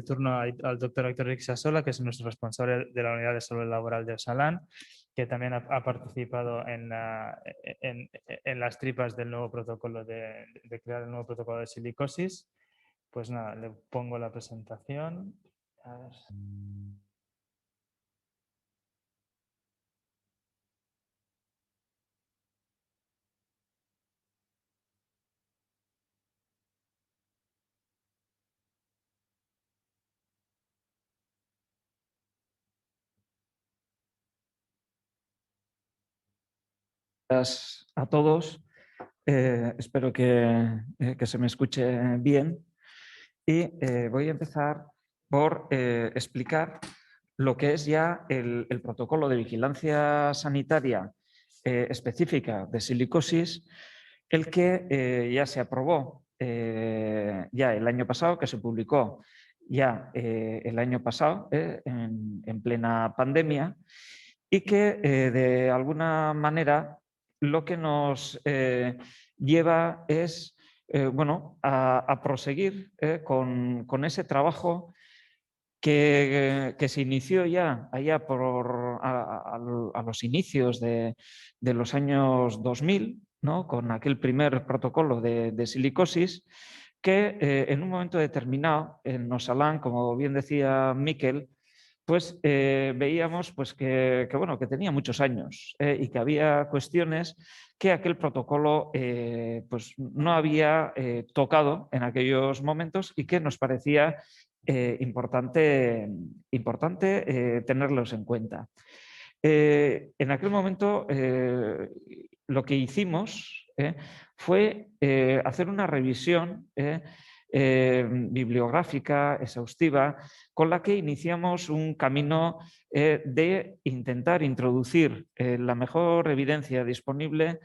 turno al doctor Héctor Ixasola, que es nuestro responsable de la Unidad de Salud Laboral de Osalan, que también ha participado en las tripas del nuevo protocolo de crear el nuevo protocolo de silicosis. Pues nada, le pongo la presentación. A ver. Gracias a todos. Espero que se me escuche bien. Y voy a empezar por explicar lo que es ya el protocolo de vigilancia sanitaria específica de silicosis, el que ya se aprobó ya el año pasado, que se publicó ya el año pasado en plena pandemia, y que de alguna manera lo que nos lleva es bueno, a proseguir con ese trabajo que se inició ya allá a los inicios de los años 2000, ¿no? Con aquel primer protocolo de silicosis, que en un momento determinado en Osalan, como bien decía Miquel, pues veíamos pues, bueno, que tenía muchos años y que había cuestiones que aquel protocolo pues, no había tocado en aquellos momentos y que nos parecía importante tenerlos en cuenta. En aquel momento lo que hicimos fue hacer una revisión bibliográfica exhaustiva con la que iniciamos un camino de intentar introducir la mejor evidencia disponible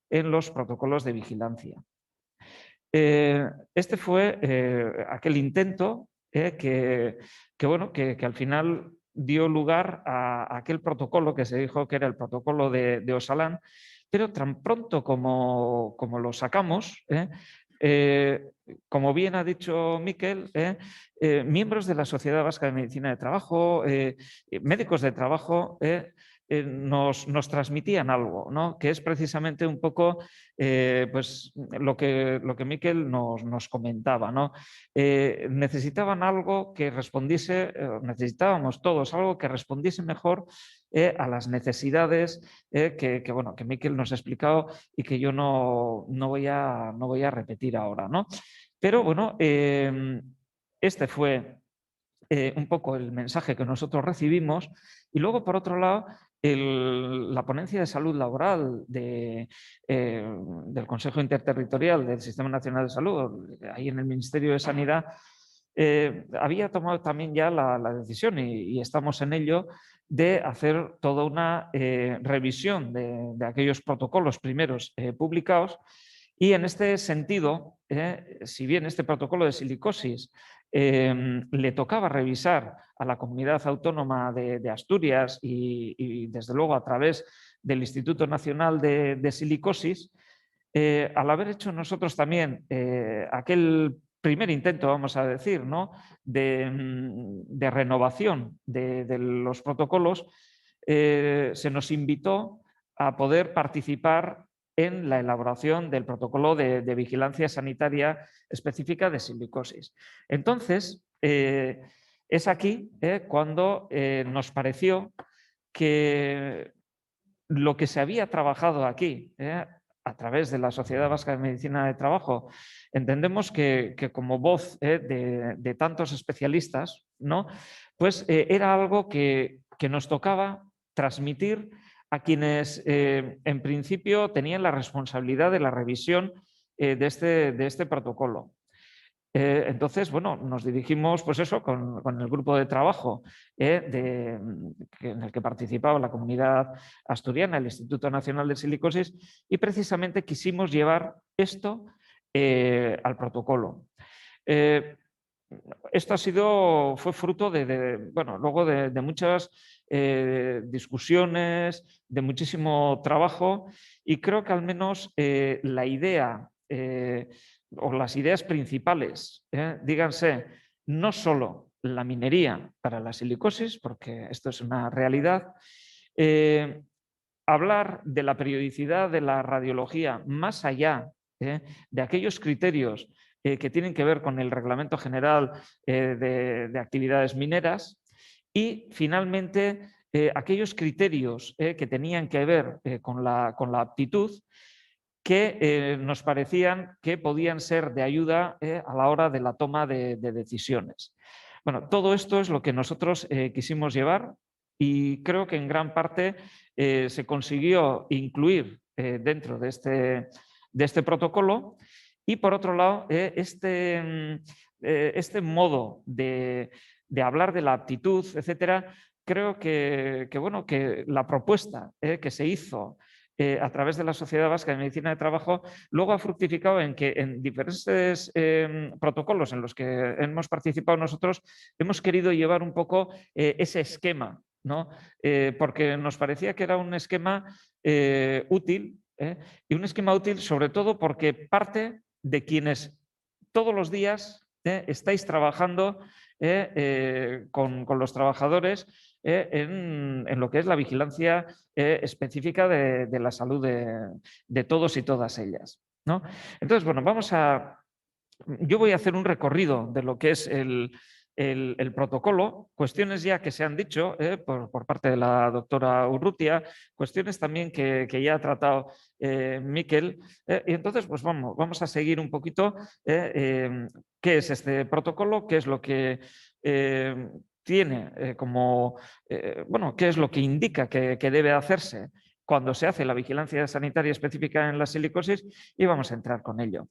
en los protocolos de vigilancia. Este fue aquel intento bueno, que al final dio lugar a aquel protocolo que se dijo que era el protocolo de Osalan, pero tan pronto como lo sacamos, como bien ha dicho Miquel, miembros de la Sociedad Vasca de Medicina de Trabajo, médicos de trabajo, nos transmitían algo, ¿no? Que es precisamente un poco pues, lo que Miquel nos comentaba, ¿no? Necesitaban algo que respondiese, necesitábamos todos algo que respondiese mejor a las necesidades bueno, que Miquel nos ha explicado y que yo no voy a repetir ahora, ¿no? Pero bueno, este fue un poco el mensaje que nosotros recibimos y luego, por otro lado, la ponencia de salud laboral del Consejo Interterritorial del Sistema Nacional de Salud, ahí en el Ministerio de Sanidad, había tomado también ya la decisión y estamos en ello de hacer toda una revisión de aquellos protocolos primeros publicados. Y en este sentido, si bien este protocolo de silicosis le tocaba revisar a la comunidad autónoma de Asturias y desde luego a través del Instituto Nacional de Silicosis, al haber hecho nosotros también aquel primer intento, vamos a decir, ¿no? de renovación de los protocolos, se nos invitó a poder participar en la elaboración del protocolo de vigilancia sanitaria específica de silicosis. Entonces, es aquí cuando nos pareció que lo que se había trabajado aquí a través de la Sociedad Vasca de Medicina de Trabajo, entendemos que como voz de tantos especialistas, ¿no? Pues era algo que nos tocaba transmitir a quienes en principio tenían la responsabilidad de la revisión de este protocolo. Entonces, bueno, nos dirigimos, pues eso, con el grupo de trabajo en el que participaba la comunidad asturiana, el Instituto Nacional de Silicosis, y precisamente quisimos llevar esto al protocolo. Esto fue fruto bueno, luego de muchas discusiones, de muchísimo trabajo, y creo que al menos la idea o las ideas principales, díganse, no solo la minería para la silicosis, porque esto es una realidad, hablar de la periodicidad de la radiología más allá de aquellos criterios que tienen que ver con el Reglamento General de Actividades Mineras y, finalmente, aquellos criterios que tenían que ver con la aptitud que nos parecían que podían ser de ayuda a la hora de la toma de decisiones. Bueno, todo esto es lo que nosotros quisimos llevar y creo que en gran parte se consiguió incluir dentro de este protocolo. Y por otro lado, este modo de hablar de la aptitud, etcétera, creo bueno, que la propuesta que se hizo a través de la Sociedad Vasca de Medicina de Trabajo, luego ha fructificado en que en diferentes protocolos en los que hemos participado nosotros, hemos querido llevar un poco ese esquema, ¿no? Porque nos parecía que era un esquema útil, y un esquema útil sobre todo porque parte de quienes todos los días estáis trabajando con los trabajadores en lo que es la vigilancia específica de la salud de todos y todas ellas, ¿no? Entonces, bueno, yo voy a hacer un recorrido de lo que es el protocolo, cuestiones ya que se han dicho por parte de la doctora Urrutia, cuestiones también que ya ha tratado Miquel, y entonces pues vamos a seguir un poquito qué es este protocolo, qué es lo que tiene bueno, qué es lo que indica que debe hacerse cuando se hace la vigilancia sanitaria específica en la silicosis y vamos a entrar con ello.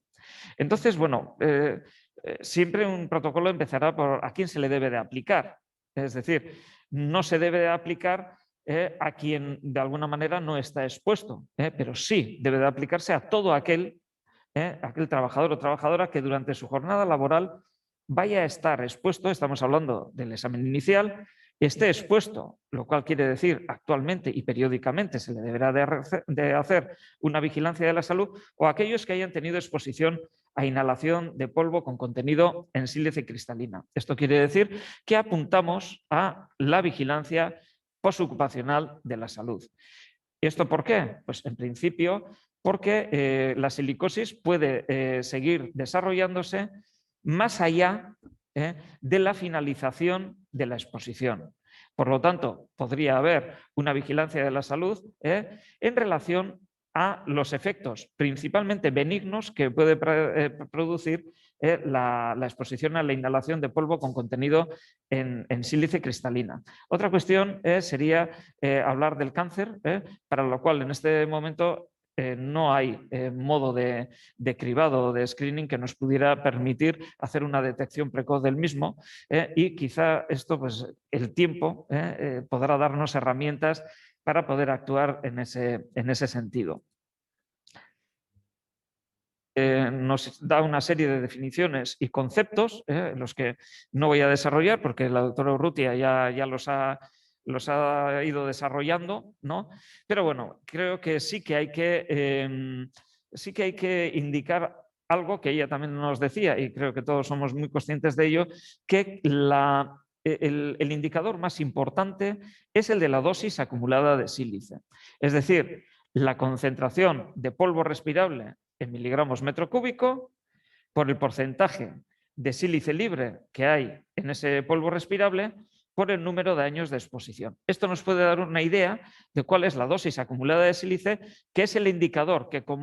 Entonces, bueno, siempre un protocolo empezará por a quién se le debe de aplicar. Es decir, no se debe de aplicar a quien de alguna manera no está expuesto, pero sí debe de aplicarse a todo aquel trabajador o trabajadora que durante su jornada laboral vaya a estar expuesto, estamos hablando del examen inicial, esté expuesto, lo cual quiere decir actualmente y periódicamente se le deberá de hacer una vigilancia de la salud, o aquellos que hayan tenido exposición a inhalación de polvo con contenido en sílice cristalina. Esto quiere decir que apuntamos a la vigilancia postocupacional de la salud. ¿Esto por qué? Pues en principio porque la silicosis puede seguir desarrollándose más allá de la finalización de la exposición. Por lo tanto, podría haber una vigilancia de la salud en relación a los efectos principalmente benignos que puede producir la exposición a la inhalación de polvo con contenido en sílice cristalina. Otra cuestión sería hablar del cáncer, para lo cual en este momento no hay modo de cribado o de screening que nos pudiera permitir hacer una detección precoz del mismo y quizá esto, pues el tiempo podrá darnos herramientas para poder actuar en ese sentido. Nos da una serie de definiciones y conceptos, los que no voy a desarrollar porque la doctora Urrutia ya los ha ido desarrollando, ¿no? Pero bueno, creo que sí que hay que indicar algo que ella también nos decía, y creo que todos somos muy conscientes de ello, que el indicador más importante es el de la dosis acumulada de sílice. Es decir, la concentración de polvo respirable en miligramos metro cúbico por el porcentaje de sílice libre que hay en ese polvo respirable por el número de años de exposición. Esto nos puede dar una idea de cuál es la dosis acumulada de sílice, que es el indicador que que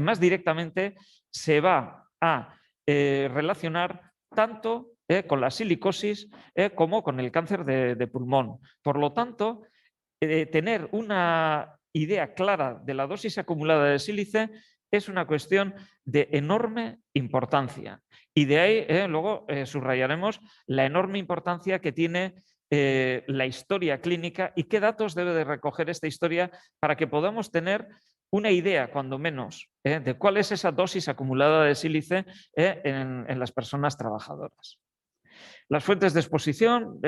más directamente se va a relacionar tanto con la silicosis como con el cáncer de pulmón. Por lo tanto, tener una idea clara de la dosis acumulada de sílice es una cuestión de enorme importancia. Y de ahí luego subrayaremos la enorme importancia que tiene la historia clínica y qué datos debe de recoger esta historia para que podamos tener una idea, cuando menos, de cuál es esa dosis acumulada de sílice en las personas trabajadoras. Las fuentes de exposición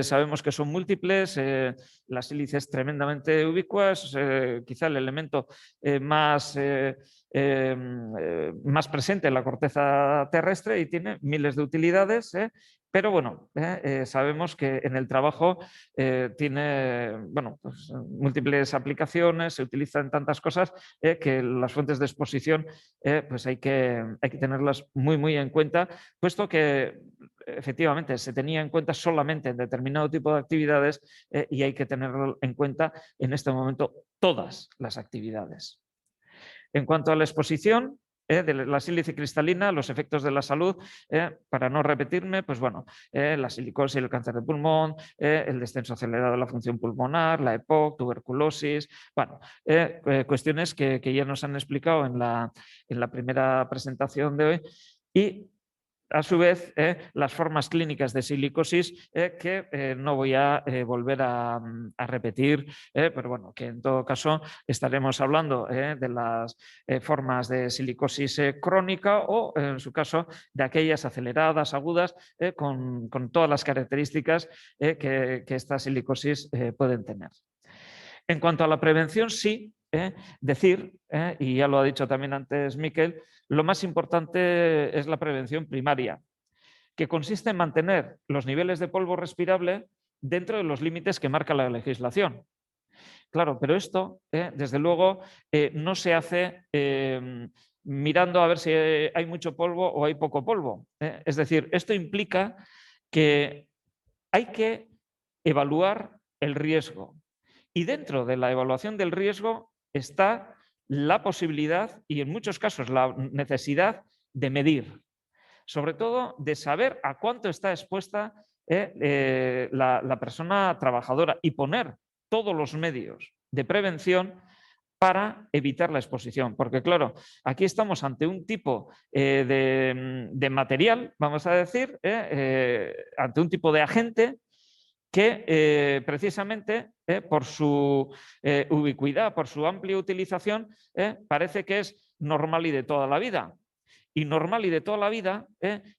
sabemos que son múltiples, la sílice es tremendamente ubicua, es quizá el elemento más presente en la corteza terrestre y tiene miles de utilidades, pero bueno, sabemos que en el trabajo tiene pues, múltiples aplicaciones, se utiliza en tantas cosas que las fuentes de exposición pues hay que tenerlas muy en cuenta, puesto que efectivamente se tenía en cuenta solamente en determinado tipo de actividades y hay que tenerlo en cuenta en este momento todas las actividades. En cuanto a la exposición de la sílice cristalina, los efectos de la salud, para no repetirme, pues bueno, la silicosis, el cáncer de pulmón, el descenso acelerado de la función pulmonar, la EPOC, tuberculosis, bueno, cuestiones que ya nos han explicado en la primera presentación de hoy y a su vez, las formas clínicas de silicosis que no voy a volver a repetir, pero bueno, que en todo caso estaremos hablando de las formas de silicosis crónica o, en su caso, de aquellas aceleradas, agudas, con todas las características que esta silicosis pueden tener. En cuanto a la prevención, sí, decir, y ya lo ha dicho también antes Miquel, lo más importante es la prevención primaria, que consiste en mantener los niveles de polvo respirable dentro de los límites que marca la legislación. Claro, pero esto, desde luego, no se hace mirando a ver si hay mucho polvo o hay poco polvo. Es decir, esto implica que hay que evaluar el riesgo. Y dentro de la evaluación del riesgo está la posibilidad y en muchos casos la necesidad de medir, sobre todo de saber a cuánto está expuesta la persona trabajadora y poner todos los medios de prevención para evitar la exposición. Porque claro, aquí estamos ante un tipo de material, vamos a decir, ante un tipo de agente que precisamente por su ubicuidad, por su amplia utilización, parece que es normal y de toda la vida. Y normal y de toda la vida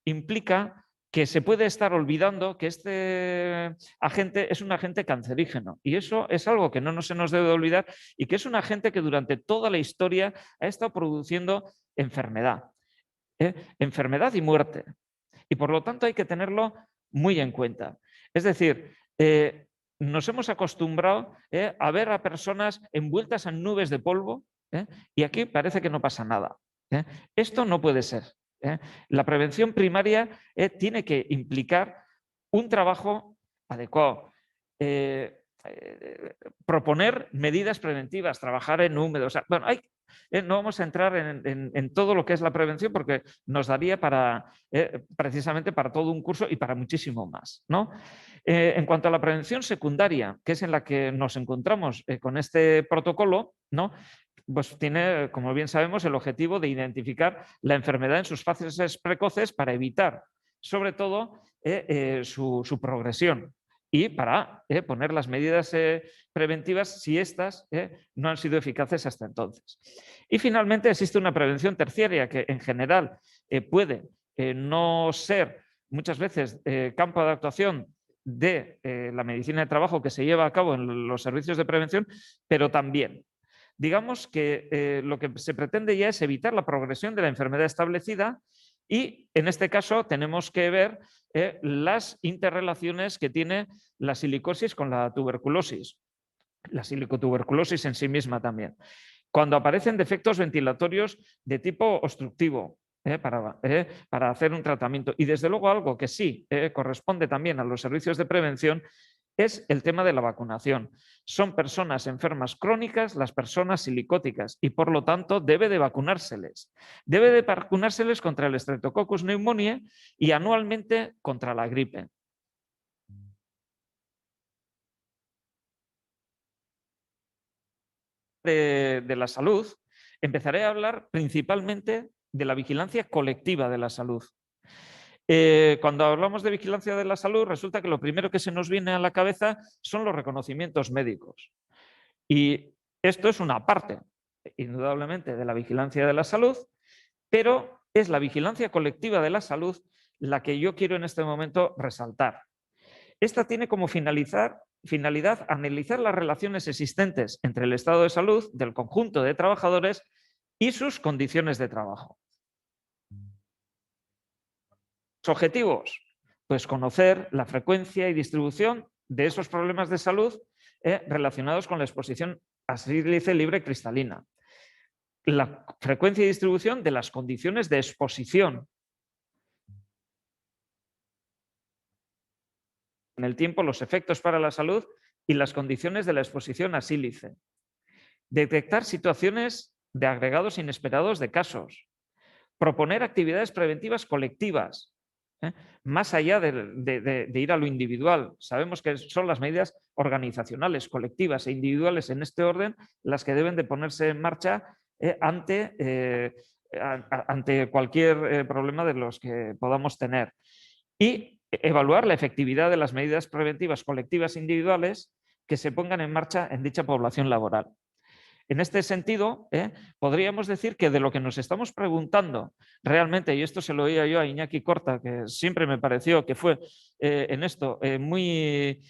implica que se puede estar olvidando que este agente es un agente cancerígeno. Y eso es algo que no se nos debe olvidar y que es un agente que durante toda la historia ha estado produciendo enfermedad. Enfermedad y muerte. Y por lo tanto hay que tenerlo muy en cuenta. Es decir, nos hemos acostumbrado a ver a personas envueltas en nubes de polvo y aquí parece que no pasa nada. Esto no puede ser. La prevención primaria tiene que implicar un trabajo adecuado, proponer medidas preventivas, trabajar en húmedos. O sea, bueno, no vamos a entrar en todo lo que es la prevención porque nos daría precisamente para todo un curso y para muchísimo más, ¿no? En cuanto a la prevención secundaria, que es en la que nos encontramos con este protocolo, ¿no? Pues tiene, como bien sabemos, el objetivo de identificar la enfermedad en sus fases precoces para evitar, sobre todo, su progresión y para poner las medidas preventivas si éstas no han sido eficaces hasta entonces. Y finalmente existe una prevención terciaria que en general puede no ser muchas veces campo de actuación de la medicina de trabajo que se lleva a cabo en los servicios de prevención, pero también. Digamos que lo que se pretende ya es evitar la progresión de la enfermedad establecida y en este caso tenemos que ver las interrelaciones que tiene la silicosis con la tuberculosis, la silicotuberculosis en sí misma también. Cuando aparecen defectos ventilatorios de tipo obstructivo, para hacer un tratamiento. Y desde luego algo que sí corresponde también a los servicios de prevención es el tema de la vacunación. Son personas enfermas crónicas las personas silicóticas y por lo tanto debe de vacunárseles. Debe de vacunárseles contra el Streptococcus pneumoniae y anualmente contra la gripe. De la salud, empezaré a hablar principalmente de la vigilancia colectiva de la salud. Cuando hablamos de vigilancia de la salud, resulta que lo primero que se nos viene a la cabeza son los reconocimientos médicos. Y esto es una parte, indudablemente, de la vigilancia de la salud, pero es la vigilancia colectiva de la salud la que yo quiero en este momento resaltar. Esta tiene como finalidad analizar las relaciones existentes entre el estado de salud del conjunto de trabajadores y sus condiciones de trabajo. Los objetivos, pues conocer la frecuencia y distribución de esos problemas de salud relacionados con la exposición a sílice libre cristalina. La frecuencia y distribución de las condiciones de exposición en el tiempo, los efectos para la salud y las condiciones de la exposición a sílice. Detectar situaciones de agregados inesperados de casos. Proponer actividades preventivas colectivas, más allá de ir a lo individual. Sabemos que son las medidas organizacionales, colectivas e individuales en este orden las que deben de ponerse en marcha ante cualquier problema de los que podamos tener. Y evaluar la efectividad de las medidas preventivas colectivas e individuales que se pongan en marcha en dicha población laboral. En este sentido, podríamos decir que de lo que nos estamos preguntando realmente, y esto se lo oía yo a Iñaki Corta, que siempre me pareció que fue en esto muy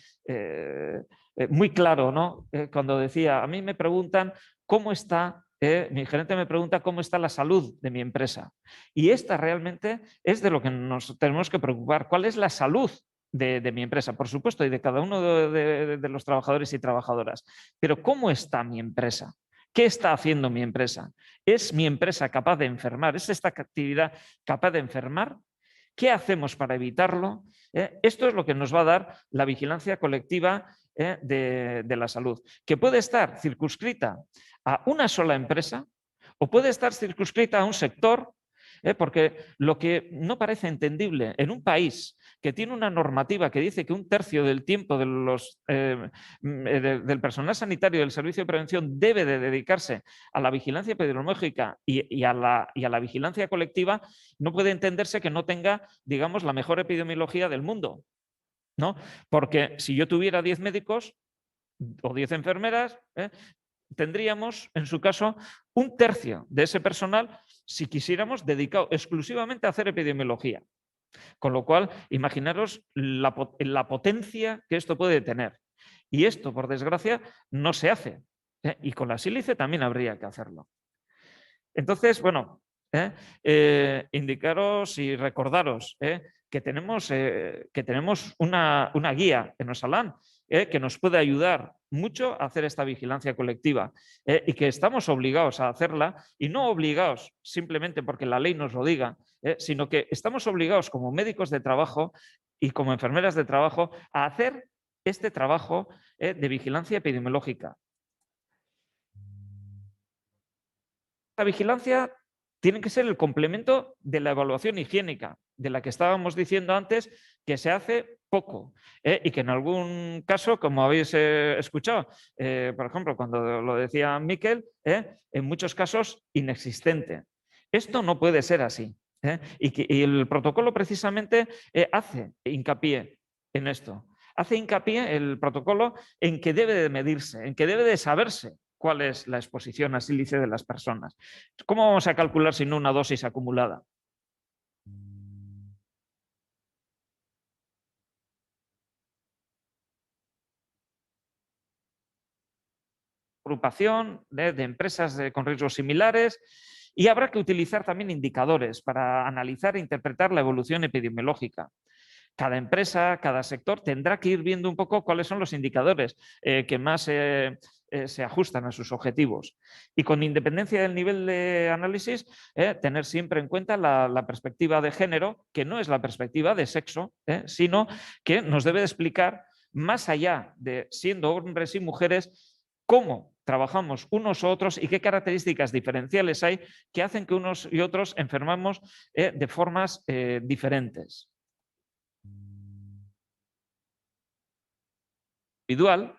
claro, ¿no? Cuando decía, a mí me preguntan cómo está, mi gerente me pregunta cómo está la salud de mi empresa. Y esta realmente es de lo que nos tenemos que preocupar. ¿Cuál es la salud de mi empresa, por supuesto, y de cada uno de los trabajadores y trabajadoras? Pero ¿cómo está mi empresa? ¿Qué está haciendo mi empresa? ¿Es mi empresa capaz de enfermar? ¿Es esta actividad capaz de enfermar? ¿Qué hacemos para evitarlo? Esto es lo que nos va a dar la vigilancia colectiva de la salud, que puede estar circunscrita a una sola empresa o puede estar circunscrita a un sector, porque lo que no parece entendible en un país que tiene una normativa que dice que 1/3 del tiempo del personal sanitario del servicio de prevención debe de dedicarse a la vigilancia epidemiológica y a la vigilancia colectiva, no puede entenderse que no tenga, digamos, la mejor epidemiología del mundo, ¿no? Porque si yo tuviera 10 médicos o 10 enfermeras, tendríamos, en su caso, 1/3 de ese personal, si quisiéramos, dedicado exclusivamente a hacer epidemiología. Con lo cual, imaginaros la potencia que esto puede tener. Y esto, por desgracia, no se hace. Y con la sílice también habría que hacerlo. Entonces, bueno, indicaros y recordaros que tenemos una guía en Osalan que nos puede ayudar mucho a hacer esta vigilancia colectiva y que estamos obligados a hacerla, y no obligados simplemente porque la ley nos lo diga, sino que estamos obligados como médicos de trabajo y como enfermeras de trabajo a hacer este trabajo de vigilancia epidemiológica. La vigilancia tiene que ser el complemento de la evaluación higiénica, de la que estábamos diciendo antes, que se hace poco y que en algún caso, como habéis escuchado, por ejemplo, cuando lo decía Miquel, en muchos casos inexistente. Esto no puede ser así. Y el protocolo precisamente hace hincapié en esto. Hace hincapié el protocolo en que debe de medirse, en que debe de saberse cuál es la exposición a sílice de las personas. ¿Cómo vamos a calcular si no una dosis acumulada? Agrupación de empresas con riesgos similares, y habrá que utilizar también indicadores para analizar e interpretar la evolución epidemiológica. Cada empresa, cada sector tendrá que ir viendo un poco cuáles son los indicadores que más se ajustan a sus objetivos. Y con independencia del nivel de análisis, tener siempre en cuenta la perspectiva de género, que no es la perspectiva de sexo, sino que nos debe de explicar, más allá de siendo hombres y mujeres, cómo trabajamos unos u otros y qué características diferenciales hay que hacen que unos y otros enfermamos de formas diferentes. Individual.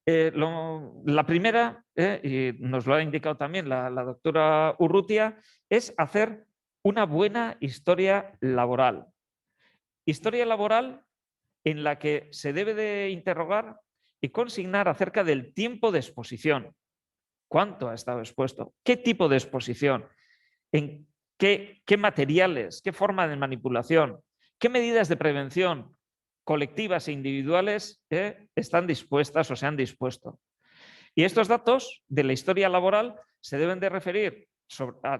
La primera, y nos lo ha indicado también la doctora Urrutia, es hacer una buena historia laboral. Historia laboral en la que se debe de interrogar y consignar acerca del tiempo de exposición. ¿Cuánto ha estado expuesto? ¿Qué tipo de exposición? ¿En qué materiales, qué forma de manipulación, qué medidas de prevención colectivas e individuales están dispuestas o se han dispuesto. Y estos datos de la historia laboral se deben de referir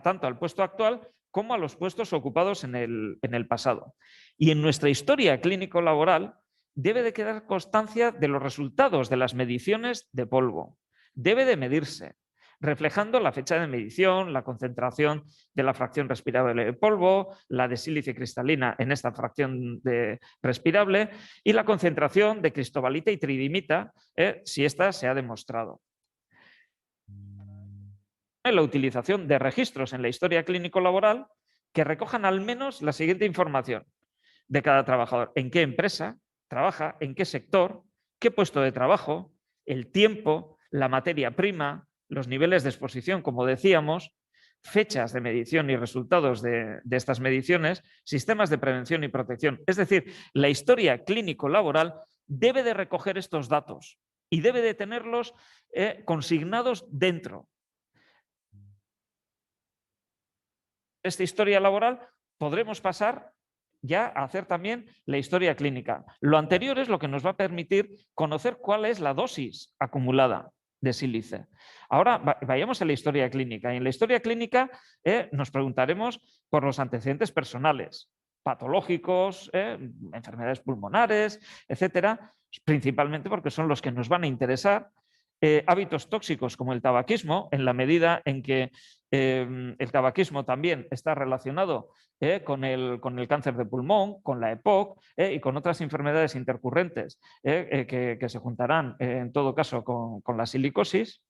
tanto al puesto actual como a los puestos ocupados en el pasado. Y en nuestra historia clínico-laboral debe de quedar constancia de los resultados de las mediciones de polvo. Debe de medirse, reflejando la fecha de medición, la concentración de la fracción respirable de polvo, la de sílice cristalina en esta fracción respirable y la concentración de cristobalita y tridimita, si ésta se ha demostrado. La utilización de registros en la historia clínico-laboral que recojan al menos la siguiente información de cada trabajador: en qué empresa trabaja, en qué sector, qué puesto de trabajo, el tiempo, la materia prima, los niveles de exposición, como decíamos, fechas de medición y resultados de estas mediciones, sistemas de prevención y protección. Es decir, la historia clínico-laboral debe de recoger estos datos y debe de tenerlos consignados dentro. Esta historia laboral podremos pasar ya a hacer también la historia clínica. Lo anterior es lo que nos va a permitir conocer cuál es la dosis acumulada de sílice. Ahora vayamos a la historia clínica. Y en la historia clínica nos preguntaremos por los antecedentes personales, patológicos, enfermedades pulmonares, etcétera, principalmente porque son los que nos van a interesar. Hábitos tóxicos como el tabaquismo, en la medida en que el tabaquismo también está relacionado con el cáncer de pulmón, con la EPOC y con otras enfermedades intercurrentes que se juntarán en todo caso con la silicosis.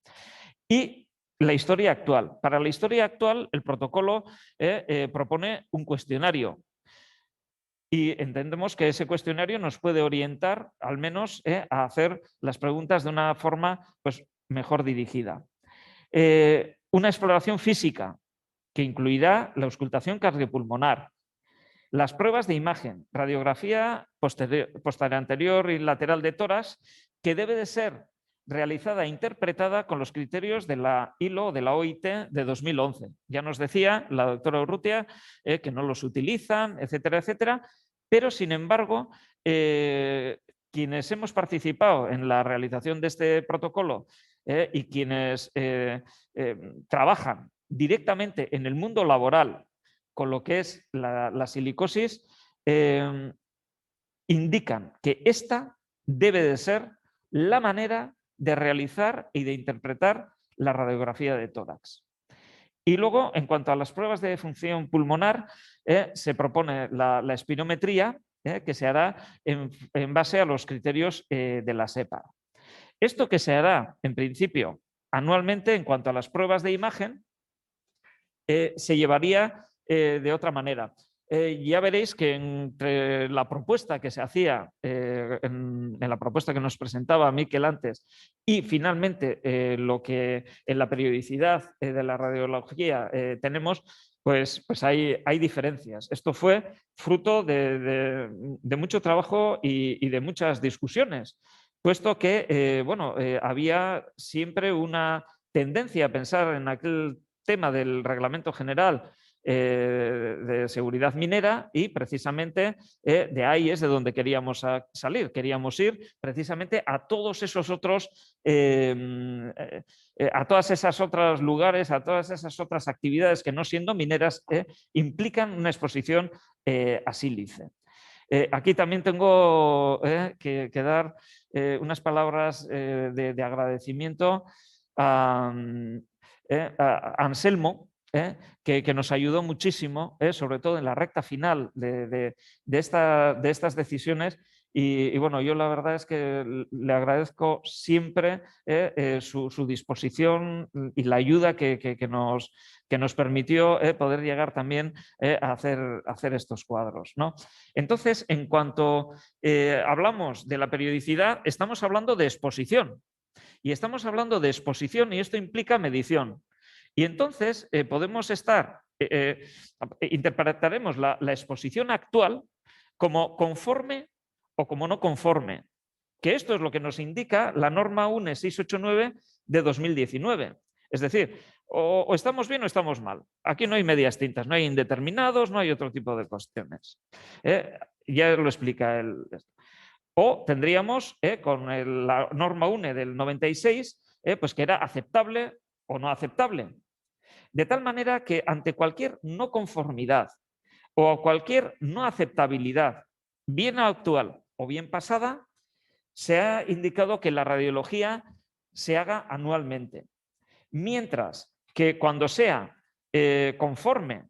Y la historia actual. Para la historia actual, el protocolo propone un cuestionario. Y entendemos que ese cuestionario nos puede orientar, al menos, a hacer las preguntas de una forma pues, mejor dirigida. Una exploración física que incluirá la auscultación cardiopulmonar, las pruebas de imagen, radiografía posterior anterior y lateral de tórax, que debe de ser realizada e interpretada con los criterios de la ILO, de la OIT de 2011. Ya nos decía la doctora Urrutia que no los utilizan, etcétera, etcétera, pero sin embargo, quienes hemos participado en la realización de este protocolo y quienes trabajan directamente en el mundo laboral con lo que es la silicosis, indican que esta debe de ser la manera de realizar y de interpretar la radiografía de tórax. Y luego, en cuanto a las pruebas de función pulmonar, se propone la espirometría, que se hará en base a los criterios de la SEPA. Esto que se hará, en principio, anualmente, en cuanto a las pruebas de imagen, se llevaría de otra manera. Ya veréis que entre la propuesta que se hacía, en la propuesta que nos presentaba Miquel antes, y finalmente lo que en la periodicidad de la radiología tenemos, pues hay diferencias. Esto fue fruto de mucho trabajo y de muchas discusiones, puesto que había siempre una tendencia a pensar en aquel tema del Reglamento General de Seguridad Minera y precisamente de ahí es de donde queríamos salir. Queríamos ir precisamente a todos esos otros, a todas esas otros lugares, a todas esas otras actividades que no siendo mineras implican una exposición a sílice. Aquí también tengo que dar unas palabras de agradecimiento a Anselmo, que nos ayudó muchísimo, sobre todo en la recta final de estas decisiones. Y bueno, yo la verdad es que le agradezco siempre su disposición y la ayuda que nos permitió poder llegar también a hacer estos cuadros, ¿no? Entonces, en cuanto hablamos de la periodicidad, estamos hablando de exposición. Y estamos hablando de exposición y esto implica medición. Y entonces interpretaremos la exposición actual como conforme o como no conforme, que esto es lo que nos indica la norma UNE 689 de 2019. Es decir, O estamos bien o estamos mal. Aquí no hay medias tintas, no hay indeterminados, no hay otro tipo de cuestiones. Ya lo explica él. O tendríamos con la norma UNE del 96, pues que era aceptable o no aceptable. De tal manera que ante cualquier no conformidad o cualquier no aceptabilidad, bien actual o bien pasada, se ha indicado que la radiología se haga anualmente. Mientras que cuando sea conforme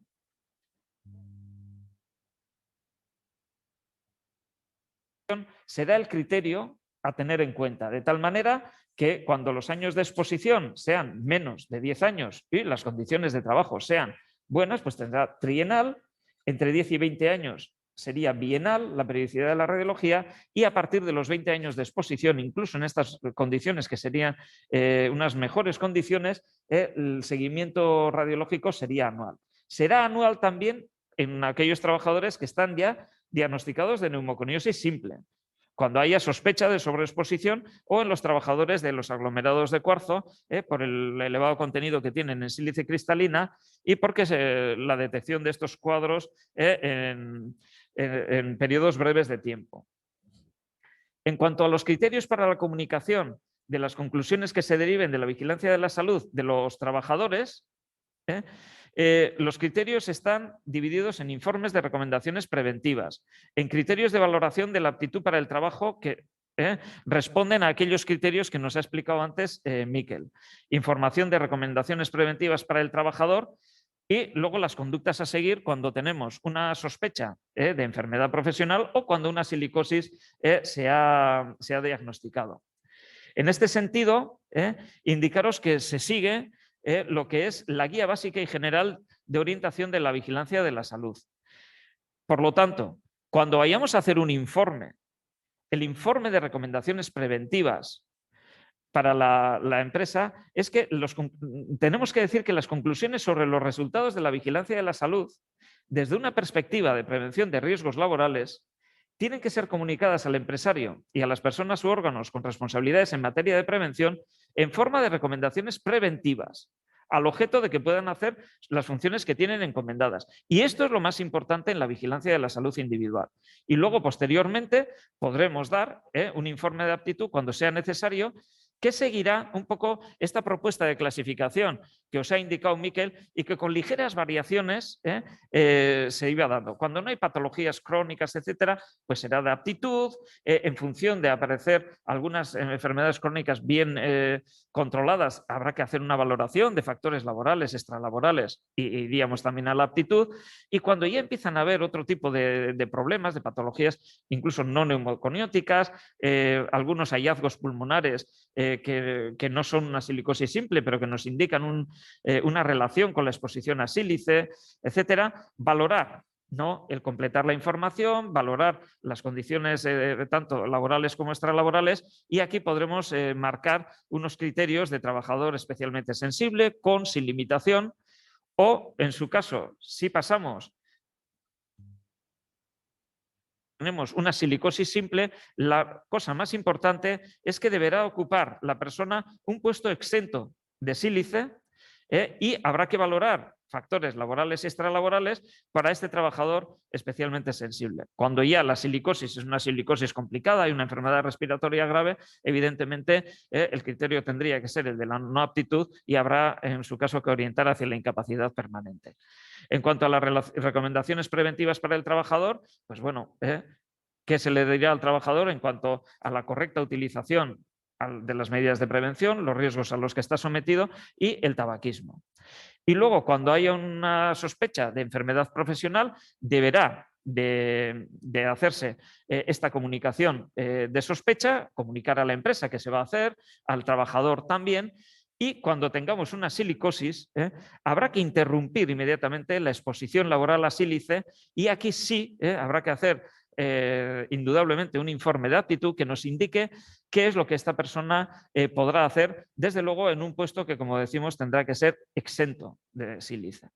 se da el criterio a tener en cuenta, de tal manera que cuando los años de exposición sean menos de 10 años y las condiciones de trabajo sean buenas, pues tendrá trienal, entre 10 y 20 años sería bienal la periodicidad de la radiología y a partir de los 20 años de exposición, incluso en estas condiciones que serían unas mejores condiciones, el seguimiento radiológico sería anual. Será anual también en aquellos trabajadores que están ya diagnosticados de neumoconiosis simple, cuando haya sospecha de sobreexposición o en los trabajadores de los aglomerados de cuarzo por el elevado contenido que tienen en sílice cristalina y porque la detección de estos cuadros en periodos breves de tiempo. En cuanto a los criterios para la comunicación de las conclusiones que se deriven de la vigilancia de la salud de los trabajadores, los criterios están divididos en informes de recomendaciones preventivas, en criterios de valoración de la aptitud para el trabajo que responden a aquellos criterios que nos ha explicado antes Miquel, información de recomendaciones preventivas para el trabajador y luego las conductas a seguir cuando tenemos una sospecha de enfermedad profesional o cuando una silicosis se ha diagnosticado. En este sentido, indicaros que se sigue lo que es la guía básica y general de orientación de la vigilancia de la salud. Por lo tanto, cuando vayamos a hacer un informe, el informe de recomendaciones preventivas para la empresa, es que tenemos que decir que las conclusiones sobre los resultados de la vigilancia de la salud, desde una perspectiva de prevención de riesgos laborales, tienen que ser comunicadas al empresario y a las personas u órganos con responsabilidades en materia de prevención en forma de recomendaciones preventivas, al objeto de que puedan hacer las funciones que tienen encomendadas. Y esto es lo más importante en la vigilancia de la salud individual. Y luego, posteriormente, podremos dar un informe de aptitud cuando sea necesario, que seguirá un poco esta propuesta de clasificación que os ha indicado Miquel y que con ligeras variaciones se iba dando. Cuando no hay patologías crónicas, etcétera, pues será de aptitud, en función de aparecer algunas enfermedades crónicas bien controladas, habrá que hacer una valoración de factores laborales, extralaborales y iríamos también a la aptitud. Y cuando ya empiezan a haber otro tipo de problemas, de patologías, incluso no neumoconióticas, algunos hallazgos pulmonares que no son una silicosis simple, pero que nos indican una relación con la exposición a sílice, etcétera, valorar, ¿no?, el completar la información, valorar las condiciones tanto laborales como extralaborales y aquí podremos marcar unos criterios de trabajador especialmente sensible, con, sin limitación o, en su caso, si pasamos tenemos una silicosis simple, la cosa más importante es que deberá ocupar la persona un puesto exento de sílice y habrá que valorar factores laborales y extralaborales para este trabajador especialmente sensible. Cuando ya la silicosis es una silicosis complicada y una enfermedad respiratoria grave, evidentemente el criterio tendría que ser el de la no aptitud y habrá en su caso que orientar hacia la incapacidad permanente. En cuanto a las recomendaciones preventivas para el trabajador, pues bueno, ¿qué se le dirá al trabajador en cuanto a la correcta utilización de las medidas de prevención, los riesgos a los que está sometido y el tabaquismo? Y luego, cuando haya una sospecha de enfermedad profesional, deberá de hacerse esta comunicación de sospecha, comunicar a la empresa que se va a hacer, al trabajador también, y cuando tengamos una silicosis, habrá que interrumpir inmediatamente la exposición laboral a sílice y aquí sí habrá que hacer indudablemente un informe de aptitud que nos indique qué es lo que esta persona podrá hacer, desde luego en un puesto que, como decimos, tendrá que ser exento de sílice.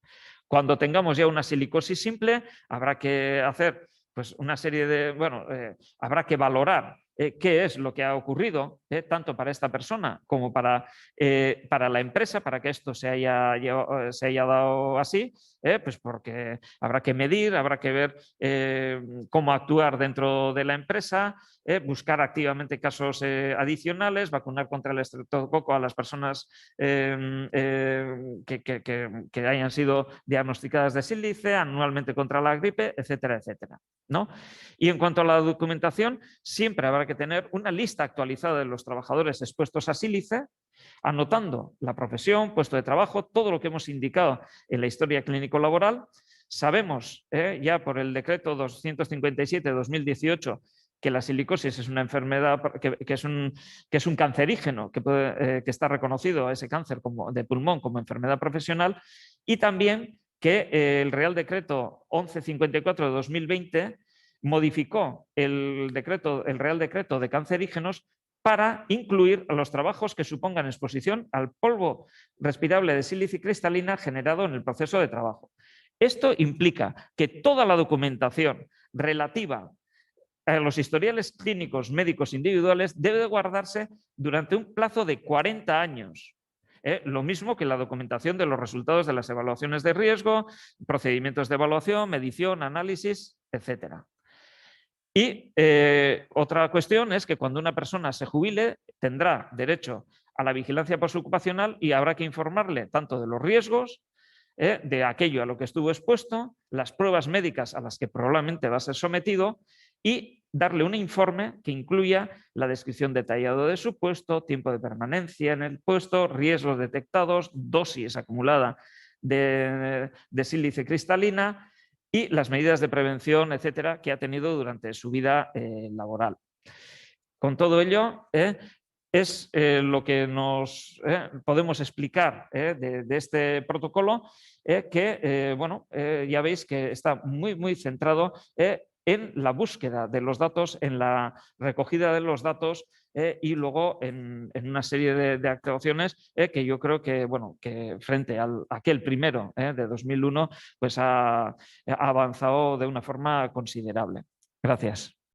Cuando tengamos ya una silicosis simple, habrá que hacer pues, una serie de, habrá que valorar qué es lo que ha ocurrido, tanto para esta persona como para la empresa, para que esto se haya dado así, pues porque habrá que medir, habrá que ver cómo actuar dentro de la empresa, buscar activamente casos adicionales, vacunar contra el estreptococo a las personas que hayan sido diagnosticadas de sílice, anualmente contra la gripe, etcétera, etcétera, ¿no? Y en cuanto a la documentación, siempre habrá que tener una lista actualizada de los trabajadores expuestos a sílice, anotando la profesión, puesto de trabajo, todo lo que hemos indicado en la historia clínico-laboral. Sabemos ya por el decreto 257 de 2018 que la silicosis es una enfermedad que es un cancerígeno, que está reconocido ese cáncer de pulmón como enfermedad profesional, y también que el Real Decreto 1154 de 2020 modificó el Real Decreto de cancerígenos para incluir a los trabajos que supongan exposición al polvo respirable de sílice cristalina generado en el proceso de trabajo. Esto implica que toda la documentación relativa a los historiales clínicos médicos individuales debe de guardarse durante un plazo de 40 años. Lo mismo que la documentación de los resultados de las evaluaciones de riesgo, procedimientos de evaluación, medición, análisis, etcétera. Y otra cuestión es que cuando una persona se jubile tendrá derecho a la vigilancia postocupacional y habrá que informarle tanto de los riesgos, de aquello a lo que estuvo expuesto, las pruebas médicas a las que probablemente va a ser sometido y darle un informe que incluya la descripción detallada de su puesto, tiempo de permanencia en el puesto, riesgos detectados, dosis acumulada de sílice cristalina y las medidas de prevención, etcétera, que ha tenido durante su vida laboral. Con todo ello, es lo que nos podemos explicar de este protocolo, que bueno, ya veis que está muy centrado en la búsqueda de los datos, en la recogida de los datos y luego en una serie de actuaciones que yo creo que, bueno, que frente a aquel primero de 2001 pues ha avanzado de una forma considerable. Gracias.